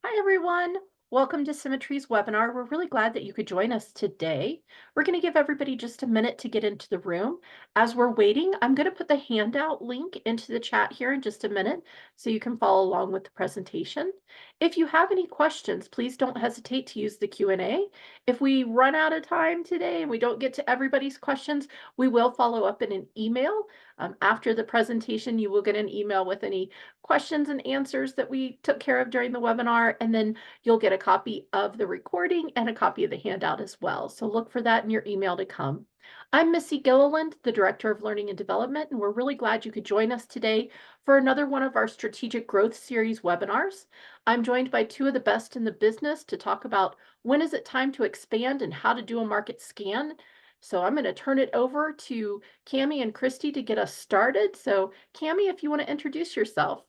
Hi, everyone. Welcome to SimiTree's webinar. We're really glad that you could join us today. We're going to give everybody just a minute to get into the room. As we're waiting, I'm going to put the handout link into the chat here in just a minute so you can follow along with the presentation. If you have any questions, please don't hesitate to use the Q&A. If we run out of time today and we don't get to everybody's questions, we will follow up in an email. After the presentation, you will get an email with any questions and answers that we took care of during the webinar, and then you'll get a copy of the recording and a copy of the handout as well. So look for that in your email to come. I'm Missy Gilliland, the Director of Learning and Development, and we're really glad you could join us today for another one of our Strategic Growth Series webinars. I'm joined by two of the best in the business to talk about when is it time to expand and how to do a market scan. So I'm going to turn it over to Cami and Christy to get us started. So Cami, if you want to introduce yourself.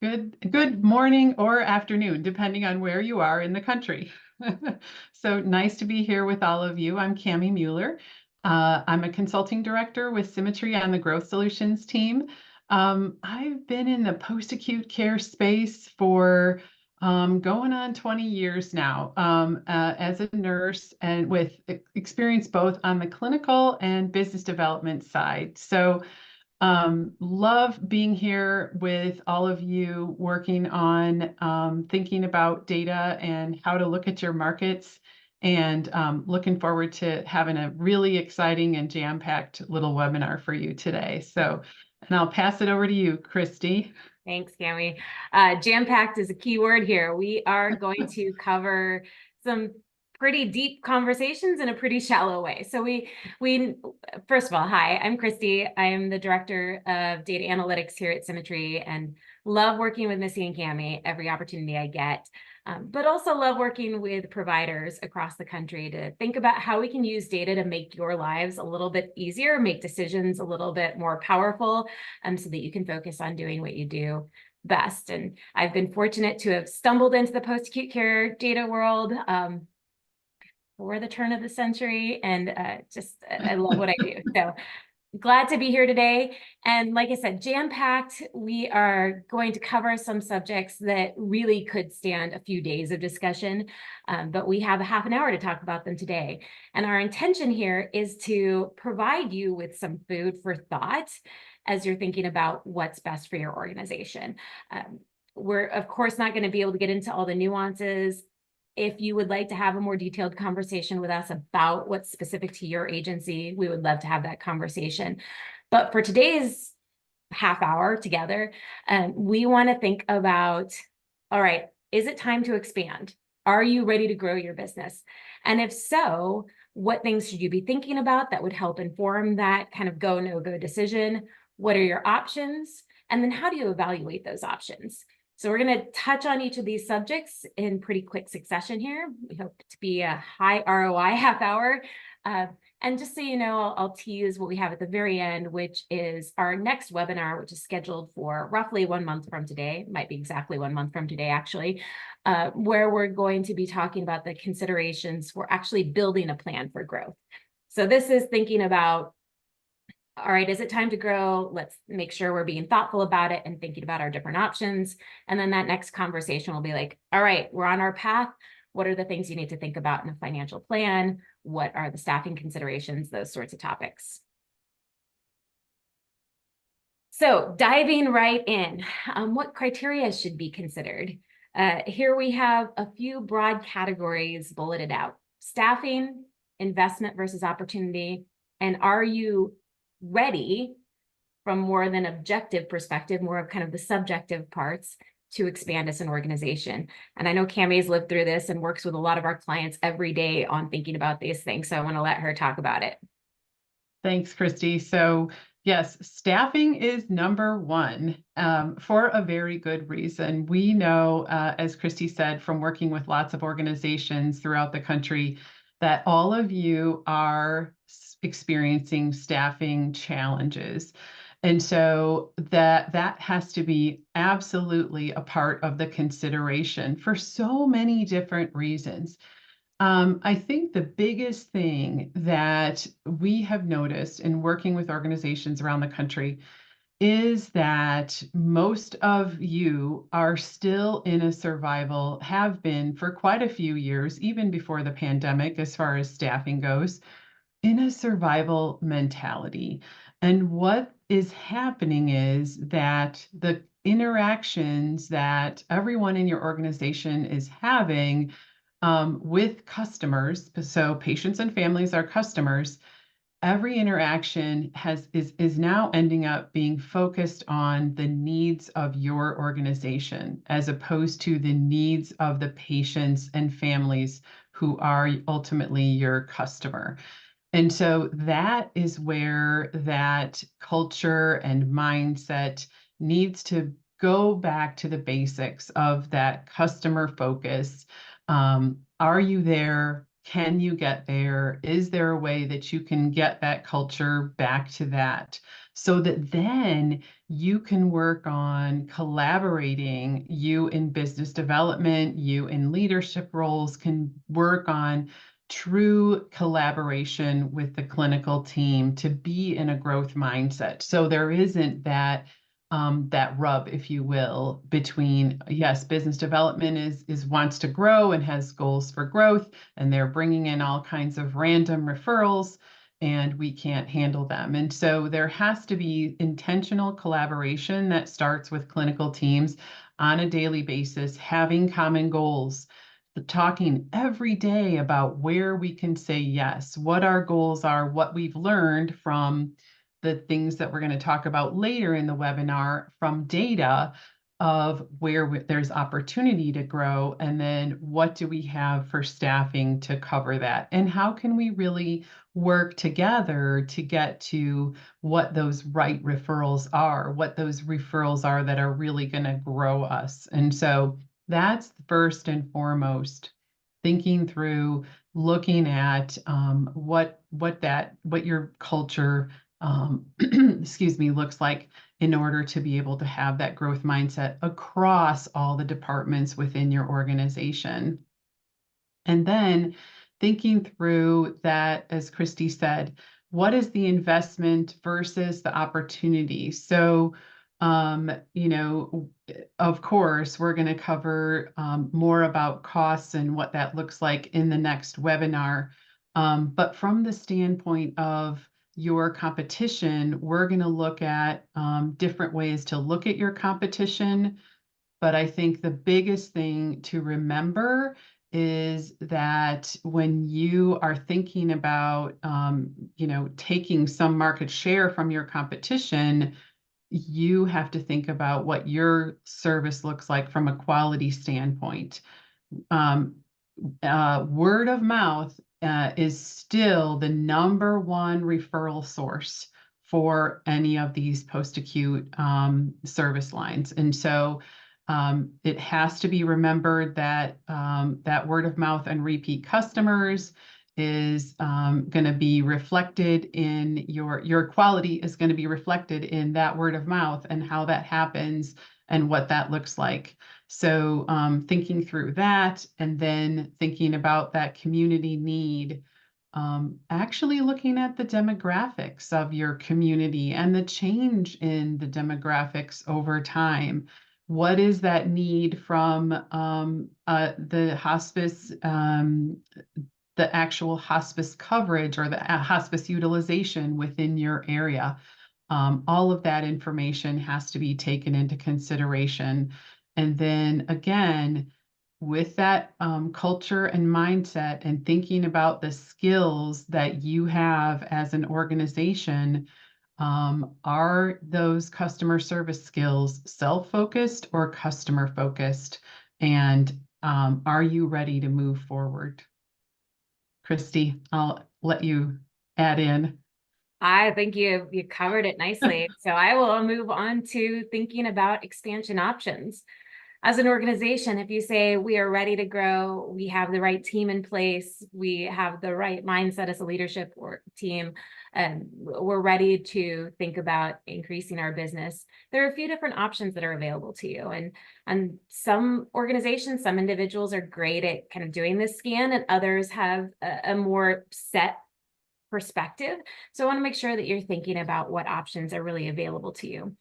Good morning or afternoon, depending on where you are in the country. So nice to be here with all of you. I'm Camala Mueller. I'm a consulting director with SimiTree on the Growth Solutions team. I've been in the post-acute care space for going on 20 years now as a nurse and with experience both on the clinical and business development side. So love being here with all of you working on thinking about data and how to look at your markets, and looking forward to having a really exciting and jam-packed little webinar for you today. So, and I'll pass it over to you, Christy. Thanks, Cami. Jam-packed is a key word here. We are going to cover some pretty deep conversations in a pretty shallow way. So we first of all, hi, I'm Christy. I am the Director of Data Analytics here at SimiTree and love working with Missy and Cami every opportunity I get, but also love working with providers across the country to think about how we can use data to make your lives a little bit easier, make decisions a little bit more powerful, so that you can focus on doing what you do best. And I've been fortunate to have stumbled into the post-acute care data world before the turn of the century, and I love what I do. So glad to be here today. And like I said, jam-packed, we are going to cover some subjects that really could stand a few days of discussion, but we have a half an hour to talk about them today. And our intention here is to provide you with some food for thought as you're thinking about what's best for your organization. We're, of course, not going to be able to get into all the nuances. If you would like to have a more detailed conversation with us about what's specific to your agency, we would love to have that conversation. But for today's half hour together, we want to think about, all right, is it time to expand? Are you ready to grow your business? And if so, what things should you be thinking about that would help inform that kind of go, no-go decision? What are your options? And then how do you evaluate those options? So we're going to touch on each of these subjects in pretty quick succession here. We hope to be a high ROI half hour. And just so you know, I'll tease what we have at the very end, which is our next webinar, which is scheduled for roughly 1 month from today. It might be exactly 1 month from today, actually, where we're going to be talking about the considerations for actually building a plan for growth. So this is thinking about, all right, is it time to grow? Let's make sure we're being thoughtful about it and thinking about our different options. And then that next conversation will be like, all right, we're on our path. What are the things you need to think about in a financial plan? What are the staffing considerations? Those sorts of topics. So diving right in, what criteria should be considered? Here we have a few broad categories bulleted out: staffing, investment versus opportunity, and are you ready from more than objective perspective, more of kind of the subjective parts, to expand as an organization. And I know Cami's lived through this and works with a lot of our clients every day on thinking about these things. So I want to let her talk about it. Thanks, Christy. So yes, staffing is number one for a very good reason. We know, as Christy said, from working with lots of organizations throughout the country, that all of you are experiencing staffing challenges. And so that has to be absolutely a part of the consideration for so many different reasons. I think the biggest thing that we have noticed in working with organizations around the country is that most of you are still in a survival, have been for quite a few years, even before the pandemic, as far as staffing goes, in a survival mentality. And what is happening is that the interactions that everyone in your organization is having with customers, so patients and families are customers, every interaction is now ending up being focused on the needs of your organization as opposed to the needs of the patients and families who are ultimately your customer. And so that is where that culture and mindset needs to go back to the basics of that customer focus. Are you there? Can you get there? Is there a way that you can get that culture back to that so that then you can work on collaborating? You in business development, you in leadership roles can work on true collaboration with the clinical team to be in a growth mindset. So there isn't that rub, if you will, between, yes, business development is wants to grow and has goals for growth, and they're bringing in all kinds of random referrals, and we can't handle them. And so there has to be intentional collaboration that starts with clinical teams on a daily basis, having common goals, talking every day about where we can say yes, what our goals are, what we've learned from the things that we're going to talk about later in the webinar from data of where there's opportunity to grow, and then what do we have for staffing to cover that, and how can we really work together to get to what those right referrals are, what those referrals are that are really going to grow us. And so that's first and foremost, thinking through, looking at what your culture excuse me, looks like in order to be able to have that growth mindset across all the departments within your organization. And then thinking through that, as Christy said, what is the investment versus the opportunity? So, of course, we're going to cover more about costs and what that looks like in the next webinar. But from the standpoint of your competition, we're going to look at different ways to look at your competition. But I think the biggest thing to remember is that when you are thinking about, taking some market share from your competition, you have to think about what your service looks like from a quality standpoint. Word of mouth is still the number one referral source for any of these post-acute service lines. And so it has to be remembered that that word of mouth and repeat customers is going to be reflected in your quality is going to be reflected in that word of mouth and how that happens and what that looks like. So thinking through that, and then thinking about that community need, actually looking at the demographics of your community and the change in the demographics over time. What is that need from the hospice, the actual hospice coverage or the hospice utilization within your area? All of that information has to be taken into consideration. And then again, with that culture and mindset and thinking about the skills that you have as an organization, are those customer service skills self-focused or customer-focused? And are you ready to move forward? Christy, I'll let you add in. I think you covered it nicely. So I will move on to thinking about expansion options. As an organization, if you say we are ready to grow, we have the right team in place, we have the right mindset as a leadership or team, and we're ready to think about increasing our business, there are a few different options that are available to you. And some organizations, some individuals are great at kind of doing this scan, and others have a more set perspective. So I want to make sure that you're thinking about what options are really available to you.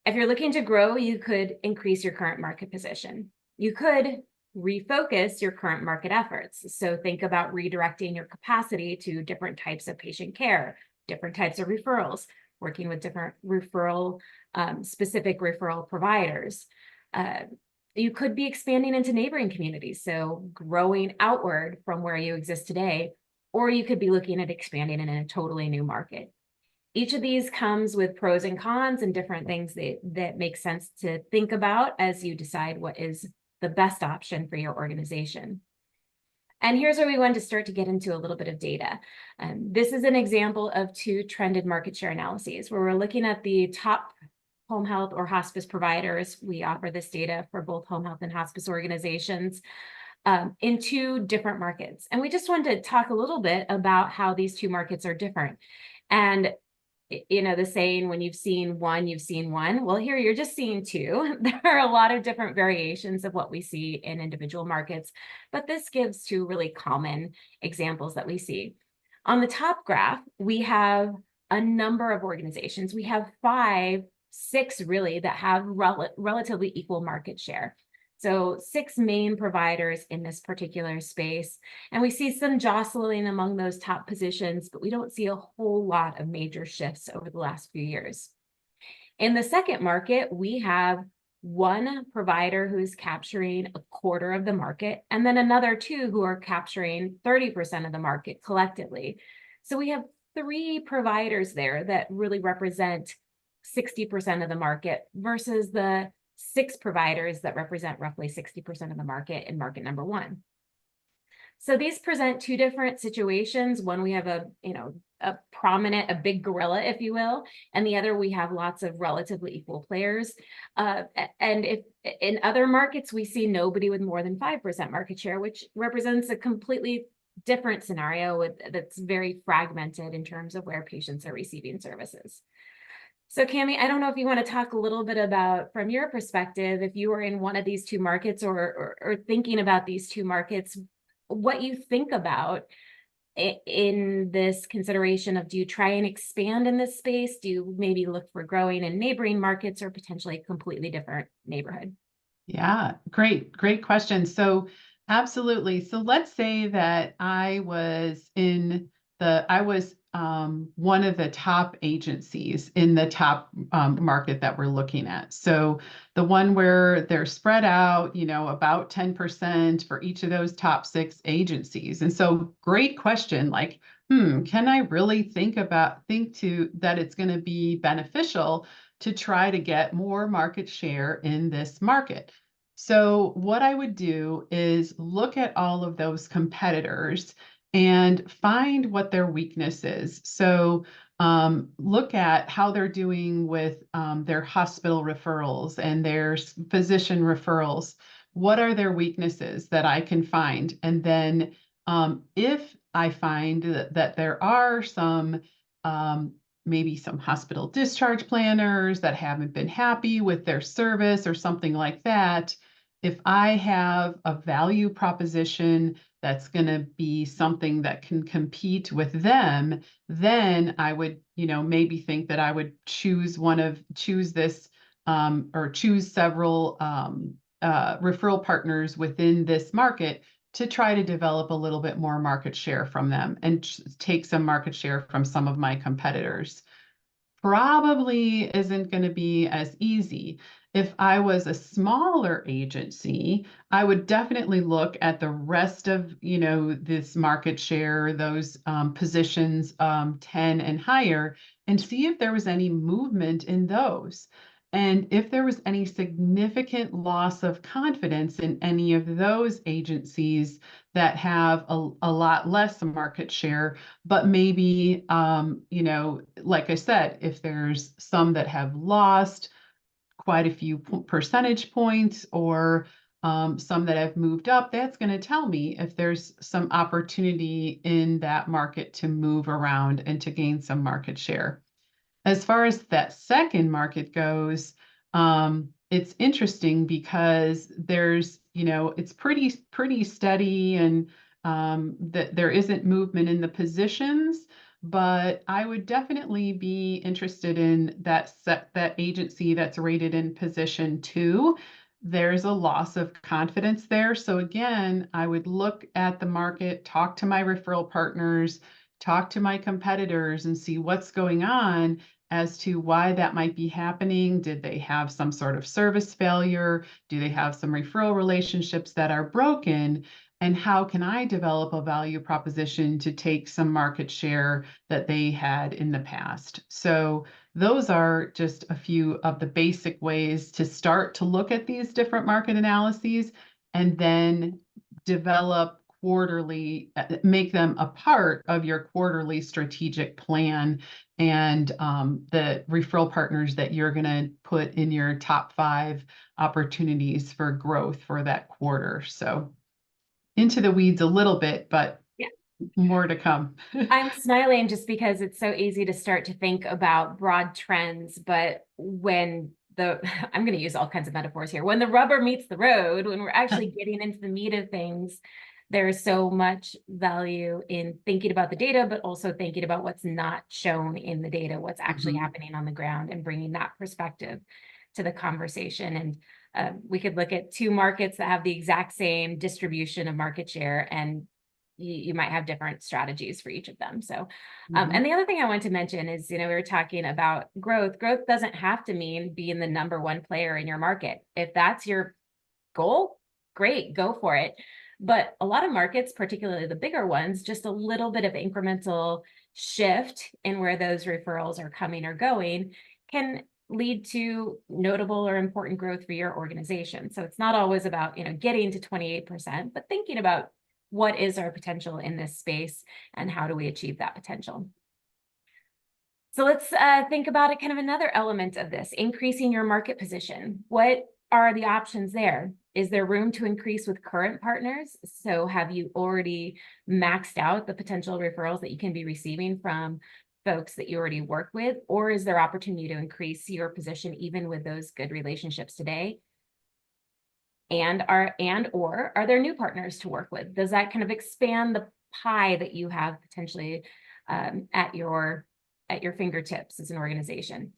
If you're looking to grow, you could increase your current market position. You could refocus your current market efforts. So think about redirecting your capacity to different types of patient care, different types of referrals, working with different specific referral providers. You could be expanding into neighboring communities, so growing outward from where you exist today, or you could be looking at expanding in a totally new market. Each of these comes with pros and cons and different things that make sense to think about as you decide what is the best option for your organization. And here's where we want to start to get into a little bit of data. This is an example of 2 trended market share analyses where we're looking at the top home health or hospice providers. We offer this data for both home health and hospice organizations in 2 different markets. And we just wanted to talk a little bit about how these 2 markets are different. And you know, the saying, when you've seen one, you've seen one. Well, here you're just seeing 2. There are a lot of different variations of what we see in individual markets, but this gives 2 really common examples that we see. On the top graph, we have a number of organizations. We have 5, 6 really that have relatively equal market share. So 6 main providers in this particular space. And we see some jostling among those top positions, but we don't see a whole lot of major shifts over the last few years. In the second market, we have 1 provider who's capturing a quarter of the market, and then another 2 who are capturing 30% of the market collectively. So we have 3 providers there that really represent 60% of the market versus the 6 providers that represent roughly 60% of the market in market number 1. So these present 2 different situations. One, we have a prominent, a big gorilla, if you will, and the other, we have lots of relatively equal players. And if in other markets, we see nobody with more than 5% market share, which represents a completely different scenario that's very fragmented in terms of where patients are receiving services. So Cami, I don't know if you want to talk a little bit about, from your perspective, if you were in one of these 2 markets or thinking about these 2 markets, what you think about in this consideration of, do you try and expand in this space? Do you maybe look for growing in neighboring markets or potentially a completely different neighborhood? Yeah, great question. So absolutely. So let's say that I was one of the top agencies in the top market that we're looking at. So the one where they're spread out, about 10% for each of those top 6 agencies. And so great question, like, can I really think that it's going to be beneficial to try to get more market share in this market? So what I would do is look at all of those competitors and find what their weakness is. So look at how they're doing with their hospital referrals and their physician referrals. What are their weaknesses that I can find? And then if I find that there are some maybe some hospital discharge planners that haven't been happy with their service or something like that, if I have a value proposition that's going to be something that can compete with them, then I would, maybe think that I would choose this or choose several referral partners within this market to try to develop a little bit more market share from them and take some market share from some of my competitors. Probably isn't going to be as easy. If I was a smaller agency, I would definitely look at the rest of, this market share, those positions 10 and higher, and see if there was any movement in those. And if there was any significant loss of confidence in any of those agencies that have a lot less market share, but maybe, like I said, if there's some that have lost quite a few percentage points or some that have moved up, that's going to tell me if there's some opportunity in that market to move around and to gain some market share. As far as that second market goes, it's interesting because there's, it's pretty steady and that there isn't movement in the positions, but I would definitely be interested in that agency that's rated in position 2. There's a loss of confidence there. So again, I would look at the market, talk to my referral partners, talk to my competitors and see what's going on as to why that might be happening. Did they have some sort of service failure? Do they have some referral relationships that are broken? And how can I develop a value proposition to take some market share that they had in the past? So those are just a few of the basic ways to start to look at these different market analyses and then develop quarterly, make them a part of your quarterly strategic plan and the referral partners that you're going to put in your top 5 opportunities for growth for that quarter. So into the weeds a little bit, but Yeah. more to come. I'm smiling just because it's so easy to start to think about broad trends, but when I'm going to use all kinds of metaphors here, when the rubber meets the road, when we're actually getting into the meat of things, there's so much value in thinking about the data, but also thinking about what's not shown in the data, what's actually happening on the ground, and bringing that perspective to the conversation. And we could look at 2 markets that have the exact same distribution of market share, and you might have different strategies for each of them. So, and the other thing I want to mention is, we were talking about growth. Growth doesn't have to mean being the number 1 player in your market. If that's your goal, great, go for it. But a lot of markets, particularly the bigger ones, just a little bit of incremental shift in where those referrals are coming or going can lead to notable or important growth for your organization. So it's not always about, getting to 28%, but thinking about what is our potential in this space and how do we achieve that potential. So let's think about it, kind of another element of this, increasing your market position. What are the options there? Is there room to increase with current partners? So have you already maxed out the potential referrals that you can be receiving from folks that you already work with? Or is there opportunity to increase your position even with those good relationships today? Or are there new partners to work with? Does that kind of expand the pie that you have potentially at your fingertips as an organization?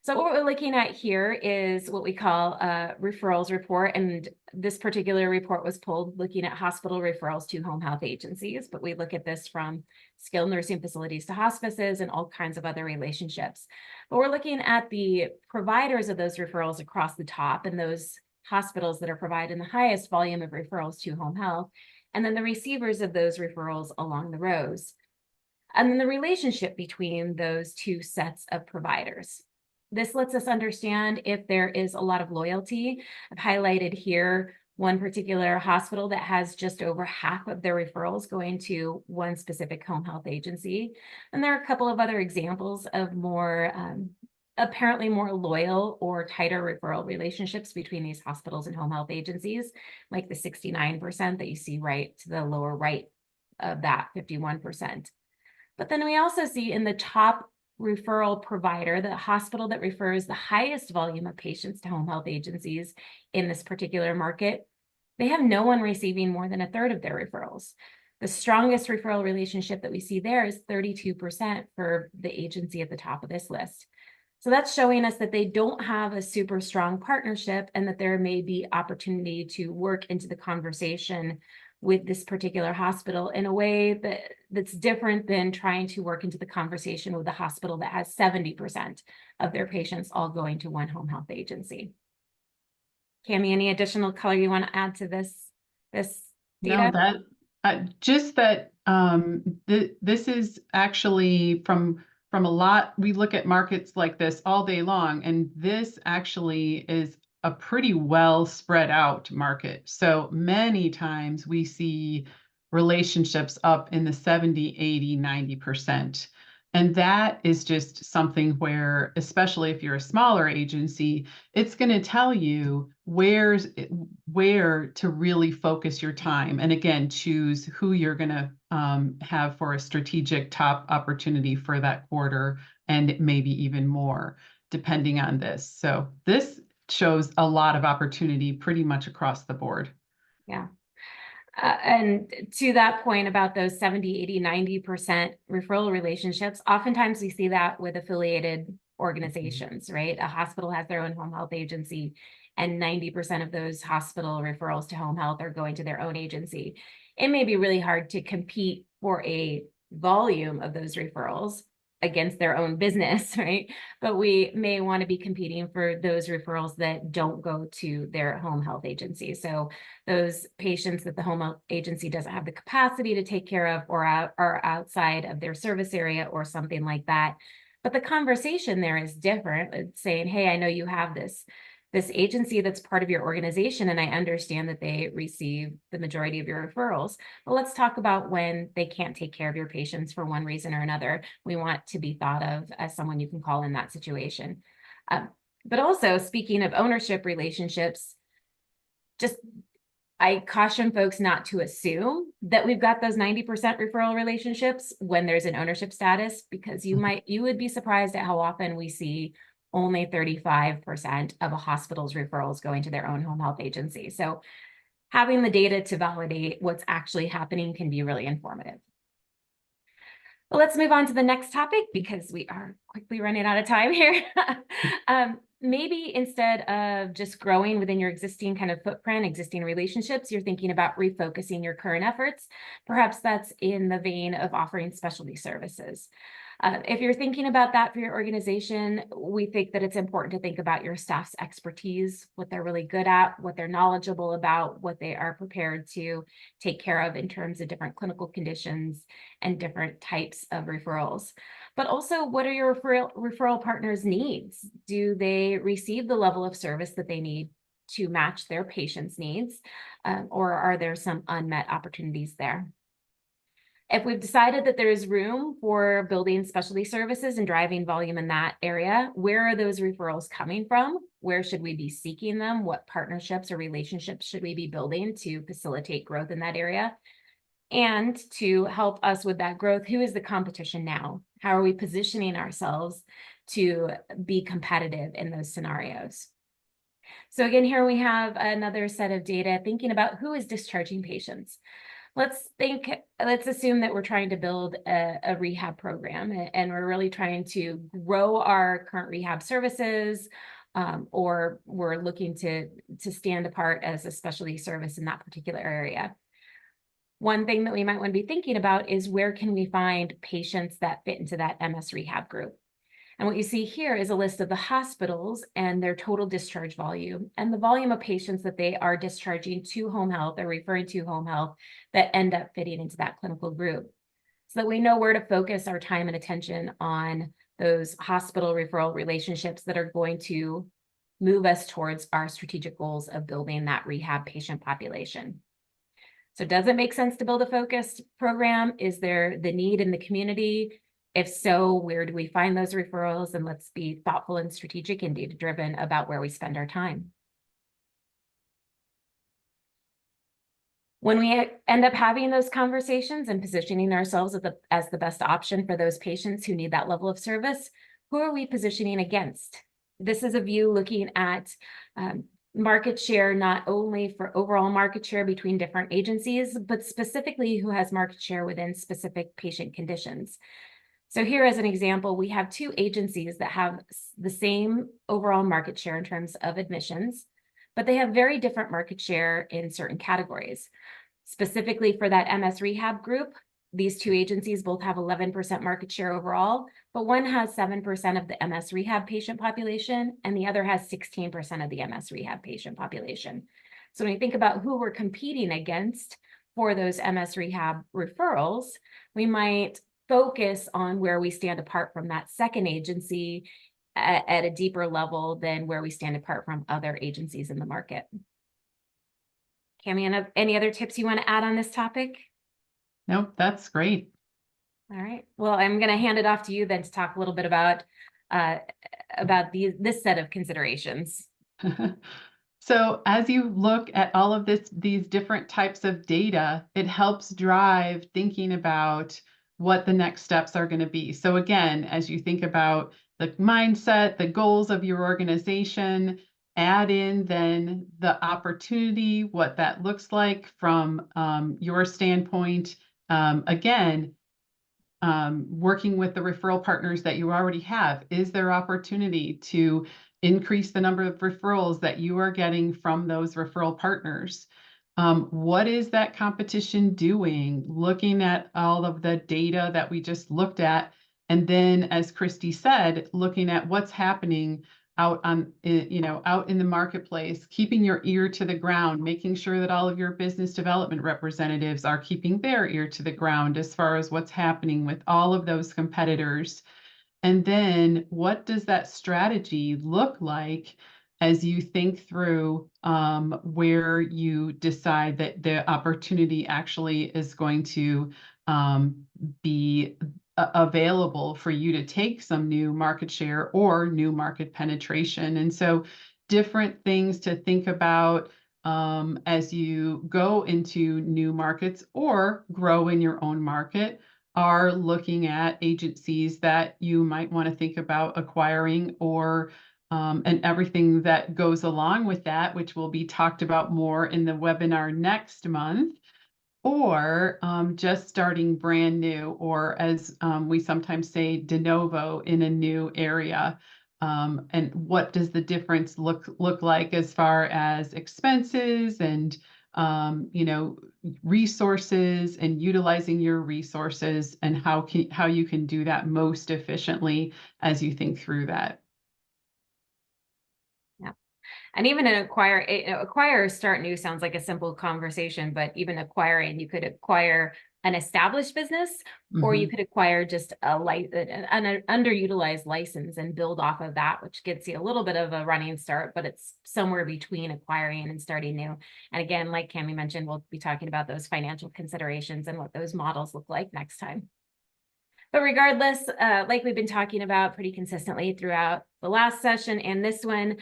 So what we're looking at here is what we call a referrals report. And this particular report was pulled looking at hospital referrals to home health agencies, but we look at this from skilled nursing facilities to hospices and all kinds of other relationships. But we're looking at the providers of those referrals across the top, and those hospitals that are providing the highest volume of referrals to home health, and then the receivers of those referrals along the rows. And then the relationship between those 2 sets of providers. This lets us understand if there is a lot of loyalty. I've highlighted here one particular hospital that has just over half of their referrals going to one specific home health agency. And there are a couple of other examples of more apparently more loyal or tighter referral relationships between these hospitals and home health agencies, like the 69% that you see right to the lower right of that 51%. But then we also see in the top referral provider, the hospital that refers the highest volume of patients to home health agencies in this particular market, they have no one receiving more than 1/3 of their referrals. The strongest referral relationship that we see there is 32% for the agency at the top of this list. So that's showing us that they don't have a super strong partnership, and that there may be opportunity to work into the conversation with this particular hospital in a way that's different than trying to work into the conversation with a hospital that has 70% of their patients all going to one home health agency. Cami, any additional color you want to add to this data? No, just that this is actually from a lot. We look at markets like this all day long, and this actually is a pretty well spread out market. So many times we see relationships up in the 70, 80, 90%. And that is just something where, especially if you're a smaller agency, it's going to tell you where to really focus your time. And again, choose who you're going to have for a strategic top opportunity for that quarter, and maybe even more, depending on this. So this shows a lot of opportunity pretty much across the board. Yeah. And to that point about those 70, 80, 90% referral relationships, oftentimes we see that with affiliated organizations, right? A hospital has their own home health agency, and 90% of those hospital referrals to home health are going to their own agency. It may be really hard to compete for a volume of those referrals against their own business, right? But we may want to be competing for those referrals that don't go to their home health agency. So those patients that the home health agency doesn't have the capacity to take care of, or are outside of their service area or something like that. But the conversation there is different. It's saying, hey, I know you have this agency that's part of your organization, and I understand that they receive the majority of your referrals. But let's talk about when they can't take care of your patients for one reason or another. We want to be thought of as someone you can call in that situation. But also, speaking of ownership relationships, just I caution folks not to assume that we've got those 90% referral relationships when there's an ownership status, because you would be surprised at how often we see only 35% of a hospital's referrals going to their own home health agency. So having the data to validate what's actually happening can be really informative. But let's move on to the next topic, because we are quickly running out of time here. Maybe instead of just growing within your existing kind of footprint, existing relationships, you're thinking about refocusing your current efforts. Perhaps that's in the vein of offering specialty services. If you're thinking about that for your organization, we think that it's important to think about your staff's expertise, what they're really good at, what they're knowledgeable about, what they are prepared to take care of in terms of different clinical conditions and different types of referrals. But also, what are your referral partners' needs? Do they receive the level of service that they need to match their patients' needs? Or are there some unmet opportunities there? If we've decided that there is room for building specialty services and driving volume in that area, where are those referrals coming from? Where should we be seeking them? What partnerships or relationships should we be building to facilitate growth in that area? And to help us with that growth, who is the competition now? How are we positioning ourselves to be competitive in those scenarios? So again, here we have another set of data thinking about who is discharging patients. Let's assume that we're trying to build a rehab program, and we're really trying to grow our current rehab services, or we're looking to stand apart as a specialty service in that particular area. One thing that we might want to be thinking about is, where can we find patients that fit into that MS rehab group? And what you see here is a list of the hospitals and their total discharge volume, and the volume of patients that they are discharging to home health or referring to home health that end up fitting into that clinical group, so that we know where to focus our time and attention on those hospital referral relationships that are going to move us towards our strategic goals of building that rehab patient population. So does it make sense to build a focused program? Is there the need in the community? If so, where do we find those referrals? And let's be thoughtful and strategic and data-driven about where we spend our time. When we end up having those conversations and positioning ourselves as the best option for those patients who need that level of service, who are we positioning against? This is a view looking at market share, not only for overall market share between different agencies, but specifically who has market share within specific patient conditions. So here, as an example, we have two agencies that have the same overall market share in terms of admissions, but they have very different market share in certain categories. Specifically for that MS rehab group, these two agencies both have 11% market share overall, but one has 7% of the MS rehab patient population, and the other has 16% of the MS rehab patient population. So when we think about who we're competing against for those MS rehab referrals, we might focus on where we stand apart from that second agency at a deeper level than where we stand apart from other agencies in the market. Cami, any other tips you want to add on this topic? Nope, that's great. All right. Well, I'm going to hand it off to you then to talk a little bit about this set of considerations. So as you look at all of these different types of data, it helps drive thinking about what the next steps are going to be. So again, as you think about the mindset, the goals of your organization, add in then the opportunity, what that looks like from your standpoint. Again, working with the referral partners that you already have, is there opportunity to increase the number of referrals that you are getting from those referral partners? What is that competition doing? Looking at all of the data that we just looked at, and then, as Christy said, looking at what's happening out on, out in the marketplace, keeping your ear to the ground, making sure that all of your business development representatives are keeping their ear to the ground as far as what's happening with all of those competitors. And then what does that strategy look like as you think through where you decide that the opportunity actually is going to be available for you to take some new market share or new market penetration? And so different things to think about as you go into new markets or grow in your own market are looking at agencies that you might want to think about acquiring, or and everything that goes along with that, which will be talked about more in the webinar next month, or just starting brand new, or as we sometimes say, de novo in a new area. And what does the difference look like as far as expenses and resources, and utilizing your resources, and how you can do that most efficiently as you think through that. Yeah. And even an acquire start new sounds like a simple conversation, but even acquiring, you could acquire an established business, or you could acquire just an underutilized license and build off of that, which gets you a little bit of a running start, but it's somewhere between acquiring and starting new. And again, like Cami mentioned, we'll be talking about those financial considerations and what those models look like next time. But regardless, like we've been talking about pretty consistently throughout the last session and this one,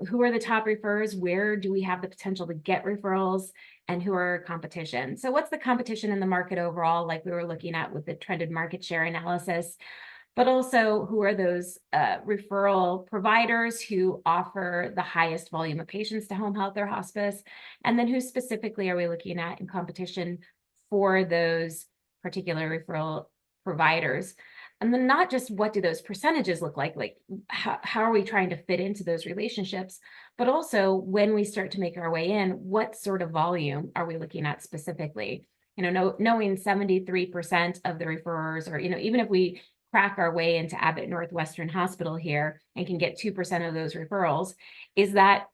who are the top referrers? Where do we have the potential to get referrals? And who are our competition? So what's the competition in the market overall, like we were looking at with the trended market share analysis? But also, who are those referral providers who offer the highest volume of patients to home health or hospice? And then who specifically are we looking at in competition for those particular referral providers? And then not just what do those percentages look like how are we trying to fit into those relationships, but also when we start to make our way in, what sort of volume are we looking at specifically? Knowing 73% of the referrers, or even if we crack our way into Abbott Northwestern Hospital here and can get 2% of those referrals, is that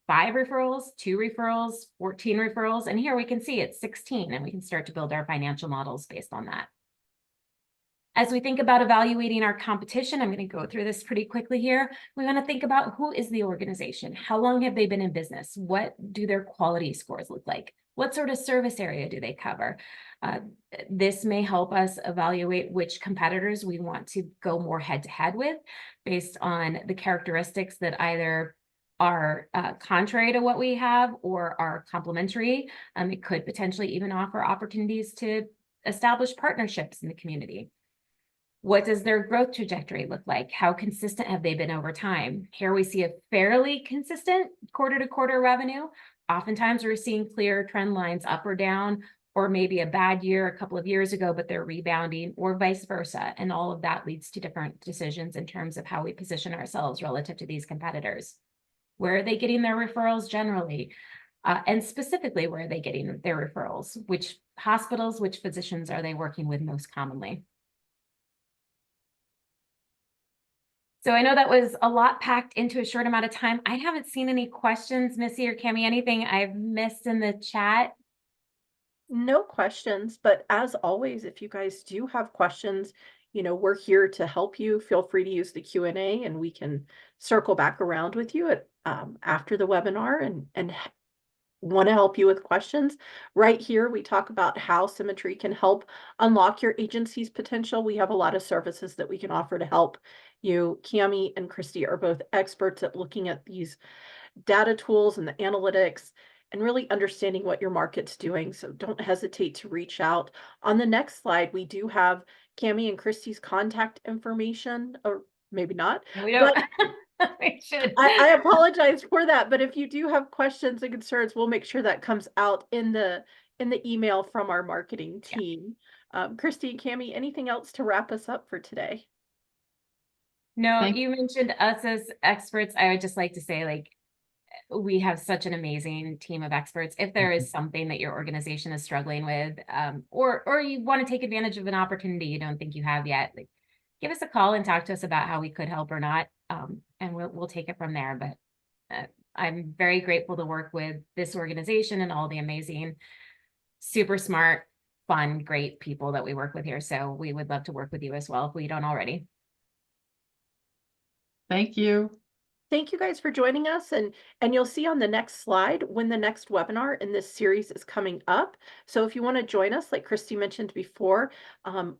5 referrals, 2 referrals, 14 referrals? And here we can see it's 16, and we can start to build our financial models based on that. As we think about evaluating our competition, I'm going to go through this pretty quickly here. We want to think about, who is the organization? How long have they been in business? What do their quality scores look like? What sort of service area do they cover? This may help us evaluate which competitors we want to go more head-to-head with, based on the characteristics that either are contrary to what we have or are complementary. It could potentially even offer opportunities to establish partnerships in the community. What does their growth trajectory look like? How consistent have they been over time? Here we see a fairly consistent quarter-to-quarter revenue. Oftentimes we're seeing clear trend lines up or down, or maybe a bad year a couple of years ago, but they're rebounding, or vice versa. And all of that leads to different decisions in terms of how we position ourselves relative to these competitors. Where are they getting their referrals generally? And specifically, where are they getting their referrals? Which hospitals, which physicians are they working with most commonly? So I know that was a lot packed into a short amount of time. I haven't seen any questions, Missy or Cami, anything I've missed in the chat. No questions, but as always, if you guys do have questions, we're here to help you. Feel free to use the Q&A, and we can circle back around with you after the webinar and want to help you with questions. Right here, we talk about how SimiTree can help unlock your agency's potential. We have a lot of services that we can offer to help you. Cami and Christy are both experts at looking at these data tools and the analytics and really understanding what your market's doing. So don't hesitate to reach out. On the next slide, we do have Cami and Christy's contact information, or maybe not. No, we don't. We should. I apologize for that, but if you do have questions and concerns, we'll make sure that comes out in the email from our marketing Yeah. team. Christy and Cami, anything else to wrap us up for today? No, Thank you mentioned us as experts. I would just like to say, like, we have such an amazing team of experts. If there is something that your organization is struggling with, or you want to take advantage of an opportunity you don't think you have yet, like, give us a call and talk to us about how we could help or not, and we'll take it from there. But I'm very grateful to work with this organization and all the amazing, super smart, fun, great people that we work with here. So we would love to work with you as well if we don't already. Thank you. Thank you guys for joining us, and you'll see on the next slide when the next webinar in this series is coming up. So if you want to join us, like Christy mentioned before,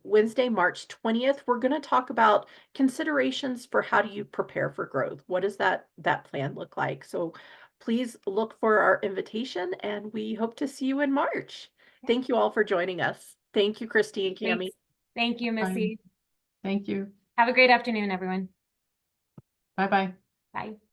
Wednesday, March 20th, we're going to talk about considerations for how do you prepare for growth? What does that plan look like? So please look for our invitation, and we hope to see you in March. Thank you all for joining us. Thank you, Christy and Cami. Thanks. Thank you, Missy. Thank you. Have a great afternoon, everyone. Bye-bye. Bye.